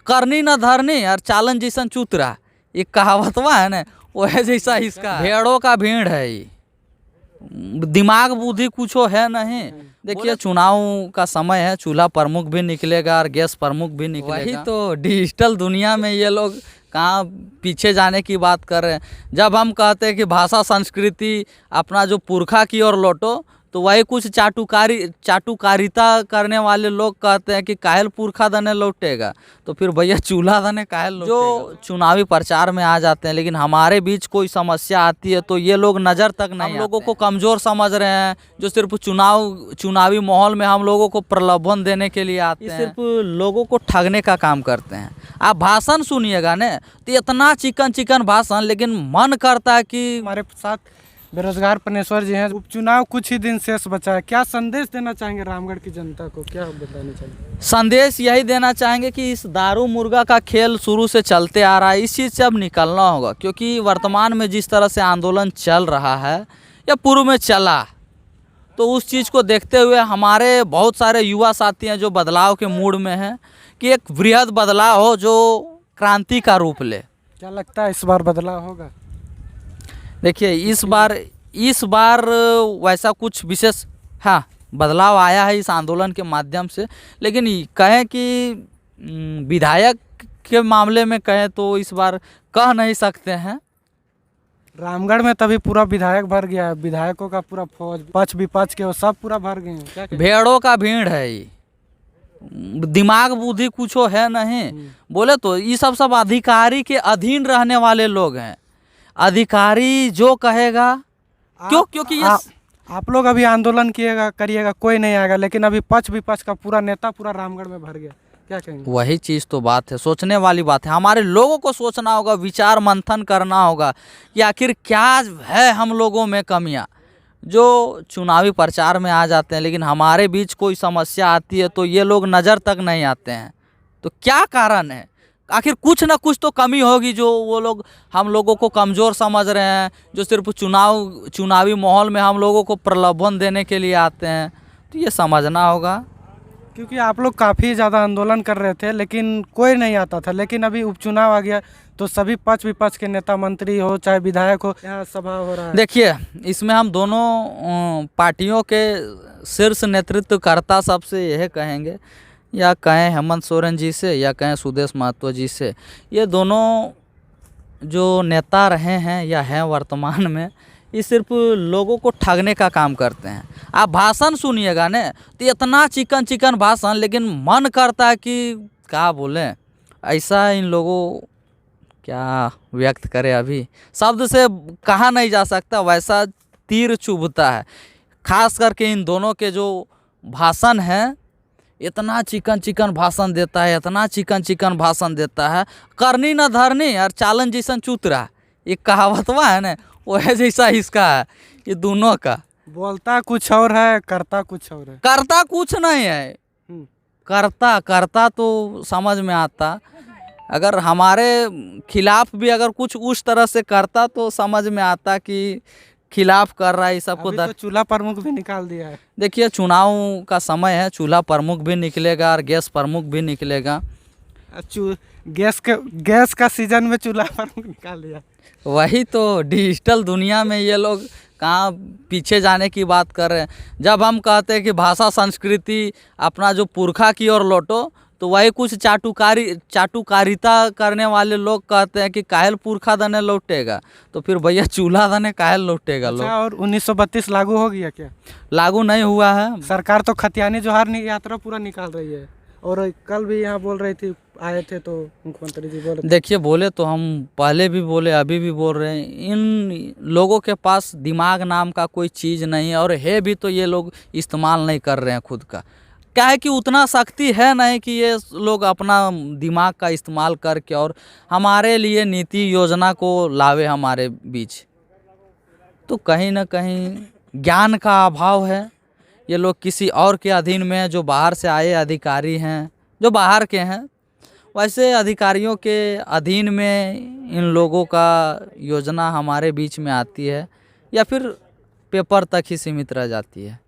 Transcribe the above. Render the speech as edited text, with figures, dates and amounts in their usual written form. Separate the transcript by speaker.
Speaker 1: करनी न धरनी और चालन जैसन चूतरा, ये कहावतवा है ना, वह जैसा इसका भेड़ों का भीड़ है। ये दिमाग बुद्धि कुछो है नहीं। देखिए चुनाव का समय है, चूल्हा प्रमुख भी निकलेगा और गैस प्रमुख भी निकलेगा। वही तो डिजिटल दुनिया में ये लोग कहाँ पीछे जाने की बात कर रहे हैं। जब हम कहते हैं कि भाषा संस्कृति अपना जो पुरखा की ओर लौटो, तो वही कुछ चाटुकारिता करने वाले लोग कहते हैं कि काहेल पुरखा दने लौटेगा, तो फिर भैया चूल्हा दने काहेल लौटेगा। जो चुनावी प्रचार में आ जाते हैं, लेकिन हमारे बीच कोई समस्या आती है तो ये लोग नज़र तक नहीं, हम लोगों को कमज़ोर समझ रहे हैं। जो सिर्फ चुनावी माहौल में हम लोगों को प्रलोभन देने के लिए आते हैं, सिर्फ लोगों को ठगने का काम करते हैं। आप भाषण सुनिएगा ना, तो इतना चिकन भाषण, लेकिन मन करता है कि
Speaker 2: हमारे साथ बेरोजगार पनेश्वर जी हैं। उपचुनाव कुछ ही दिन शेष बचा है, क्या संदेश देना चाहेंगे रामगढ़ की जनता को, क्या बताना चाहेंगे?
Speaker 1: संदेश यही देना चाहेंगे कि इस दारू मुर्गा का खेल शुरू से चलते आ रहा है, इस चीज़ से अब निकलना होगा। क्योंकि वर्तमान में जिस तरह से आंदोलन चल रहा है या पूर्व में चला, तो उस चीज़ को देखते हुए हमारे बहुत सारे युवा साथी हैं जो बदलाव के मूड में हैं कि एक वृहद बदलाव हो जो क्रांति का रूप ले।
Speaker 2: क्या लगता है इस बार बदलाव होगा?
Speaker 1: देखिए इस बार वैसा कुछ विशेष बदलाव आया है इस आंदोलन के माध्यम से, लेकिन कहें कि विधायक के मामले में कहें तो इस बार कह नहीं सकते हैं।
Speaker 2: रामगढ़ में तभी पूरा विधायक भर गया है, विधायकों का पूरा फौज, पक्ष विपक्ष के वो सब पूरा भर गए हैं। क्या
Speaker 1: भेड़ों का भीड़ है। ये दिमाग बुद्धि कुछो है नहीं। बोले तो ये सब अधिकारी के अधीन रहने वाले लोग हैं। अधिकारी जो कहेगा, क्योंकि
Speaker 2: आप लोग अभी आंदोलन करिएगा, कोई नहीं आएगा, लेकिन अभी पक्ष विपक्ष का पूरा नेता पूरा रामगढ़ में भर गया, क्या कहेंगे?
Speaker 1: वही चीज़ तो बात है, सोचने वाली बात है। हमारे लोगों को सोचना होगा, विचार मंथन करना होगा कि आखिर क्या है हम लोगों में कमियां। जो चुनावी प्रचार में आ जाते हैं, लेकिन हमारे बीच कोई समस्या आती है तो ये लोग नज़र तक नहीं आते हैं। तो क्या कारण है? आखिर कुछ ना कुछ तो कमी होगी जो वो लोग हम लोगों को कमज़ोर समझ रहे हैं, जो सिर्फ चुनावी माहौल में हम लोगों को प्रलोभन देने के लिए आते हैं। तो ये समझना होगा।
Speaker 2: क्योंकि आप लोग काफ़ी ज़्यादा आंदोलन कर रहे थे, लेकिन कोई नहीं आता था, लेकिन अभी उपचुनाव आ गया तो सभी पक्ष विपक्ष के नेता, मंत्री हो चाहे विधायक हो, यहाँ सभा हो रहा है।
Speaker 1: देखिए इसमें हम दोनों पार्टियों के शीर्ष नेतृत्वकर्ता सबसे यह कहेंगे, या कहें हेमंत सोरेन जी से या कहें सुदेश महतो जी से, ये दोनों जो नेता रहे हैं या हैं वर्तमान में, ये सिर्फ लोगों को ठगने का काम करते हैं। आप भाषण सुनिएगा ना, तो इतना चिकन भाषण, लेकिन मन करता है कि क्या बोलें, ऐसा इन लोगों क्या व्यक्त करें, अभी शब्द से कहा नहीं जा सकता, वैसा तीर चुभता है। खास करके इन दोनों के जो भाषण हैं, इतना चिकन भाषण देता है, इतना चिकन भाषण देता है, करनी न धरनी और चालन जैसन चूतरा, ये कहावतवा है ना, वह जैसा इसका है। ये दोनों का
Speaker 2: बोलता कुछ और है, करता कुछ और है।
Speaker 1: करता कुछ नहीं है। करता तो समझ में आता, अगर हमारे खिलाफ भी अगर कुछ उस तरह से करता तो समझ में आता कि खिलाफ कर रहा है। इस सबको
Speaker 2: तो चूल्हा प्रमुख भी निकाल दिया है।
Speaker 1: देखिए चुनाव का समय है, चूल्हा प्रमुख भी निकलेगा और गैस प्रमुख भी निकलेगा।
Speaker 2: गैस का सीजन में चूल्हा प्रमुख निकाल दिया।
Speaker 1: वही तो डिजिटल दुनिया में ये लोग कहाँ पीछे जाने की बात कर रहे हैं। जब हम कहते हैं कि भाषा संस्कृति अपना जो पुरखा की ओर लौटो, तो वही कुछ चाटुकारिता करने वाले लोग कहते हैं कि काहेल पुरखा दने लौटेगा, तो फिर भैया चूल्हा दने काहेल लौटेगा। लोग
Speaker 2: और 1932 लागू हो गया क्या?
Speaker 1: लागू नहीं हुआ है।
Speaker 2: सरकार तो खतियानी जोहार यात्रा पूरा निकाल रही है, और कल भी यहाँ बोल रही थी, आए थे तो मुख्यमंत्री जी बोले।
Speaker 1: देखिए बोले तो हम पहले भी बोले, अभी भी बोल रहे हैं, इन लोगों के पास दिमाग नाम का कोई चीज़ नहीं है, और है भी तो ये लोग इस्तेमाल नहीं कर रहे हैं खुद का। क्या है कि उतना शक्ति है नहीं कि ये लोग अपना दिमाग का इस्तेमाल करके और हमारे लिए नीति योजना को लावे हमारे बीच। तो कहीं ना कहीं ज्ञान का अभाव है। ये लोग किसी और के अधीन में हैं, जो बाहर से आए अधिकारी हैं, जो बाहर के हैं, वैसे अधिकारियों के अधीन में इन लोगों का योजना हमारे बीच में आती है, या फिर पेपर तक ही सीमित रह जाती है।